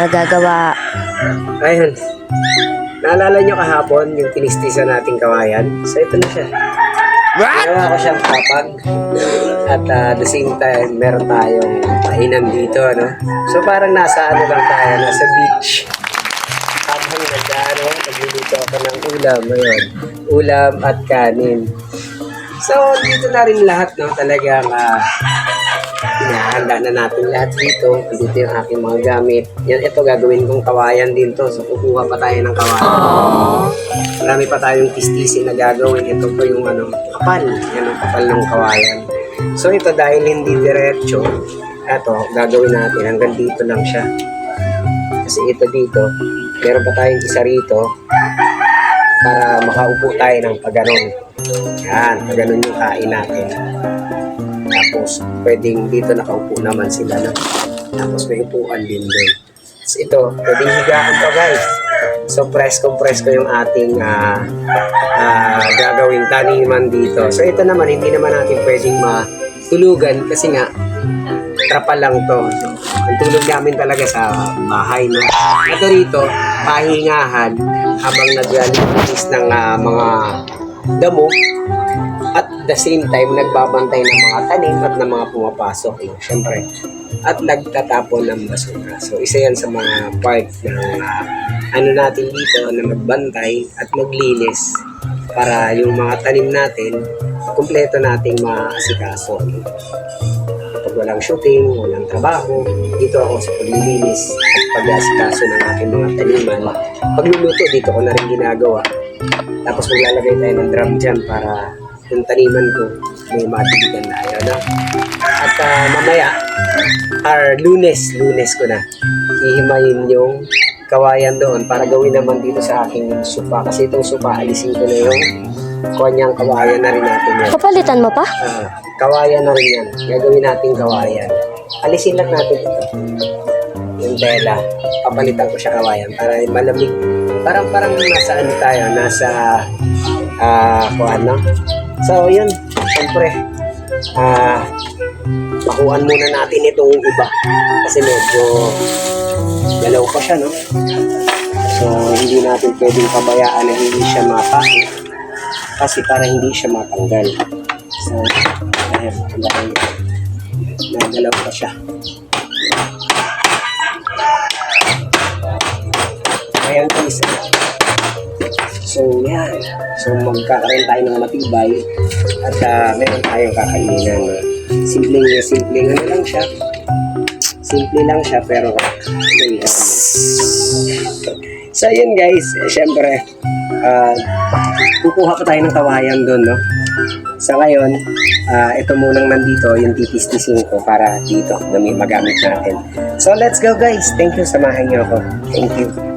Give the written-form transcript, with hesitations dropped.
gagawa. Ayun. Naalala nyo kahapon yung tinistisan nating kawayan? So ito na siya. Ginawa ko siyang kapag. At the same time, meron tayong kainan dito, ano? So parang nasa ano lang tayo, nasa beach. Habang nagluluto ako ng ulam, ayun. Ulam at kanin. So dito na rin lahat, no? Talagang hinahanda na natin lahat dito. Dito yung aking mga gamit. Yan, ito gagawin kong kawayan din to. So kukuha pa tayo ng kawayan. Marami pa tayong tistisi na gagawin. Ito po yung kapal. Yan ang kapal ng kawayan. So ito dahil hindi diretso, ito gagawin natin hanggang dito lang siya. Kasi ito dito, meron pa tayong isa rito para makaupo tayo ng paganon. Yan, paganon yung kain natin. Tapos, pwedeng dito nakaupo naman sila na. Tapos, may upuan din doon. So, ito, pwedeng higaan pa guys. So, presko yung ating gagawing taniman dito. So, ito naman, hindi naman natin pwedeng matulugan kasi nga, trapal lang to. So, ang tulog namin talaga sa bahay. No? Ito rito, pahingahan habang naglilinis ng mga damo. At the same time, nagbabantay ng mga tanim at ng mga pumapasok, no? Siyempre. At nagtatapon ng basura. So, isa yan sa mga part ng natin dito na magbantay at maglinis para yung mga tanim natin, kumpleto nating maasikaso. No? Pag walang shooting, walang trabaho, dito ako sa paglilinis at pag-asikaso ng aking mga taniman. Pagluluto, dito ko na rin ginagawa. Tapos maglalagay tayo ng drum dyan para yung taniman ko may matigigan na ayaw na. At mamaya, lunes ko na, hihimayin yung kawayan doon para gawin naman dito sa aking supa. Kasi itong supa, alisin ko na yung kanyang kawayan na rin natin yan. Papalitan mo pa? Kawayan na rin yan. Gagawin natin kawayan. Alisin lang natin ito. Yung tela, papalitan ko siya kawayan para malamig. Parang nasa tayo, nasa So, yun, siyempre, pakuan muna natin itong iba kasi medyo galaw pa siya, no? So, hindi natin pwedeng pabayaan na hindi siya mapakit kasi para hindi siya matanggal. So, ayan, dahil nagalaw pa siya. Ayan po isa. So, yan. So, magkakaroon tayo ng matibay at meron tayong kakainan. Simpleng lang siya. Simple lang siya, pero so, yun guys. Siyempre, kukuha pa tayo ng kawayan doon, no? So, ngayon, ito munang nandito, yung titis-tisin ko para dito, magamit natin. So, let's go guys. Thank you. Samahan niyo ako. Thank you.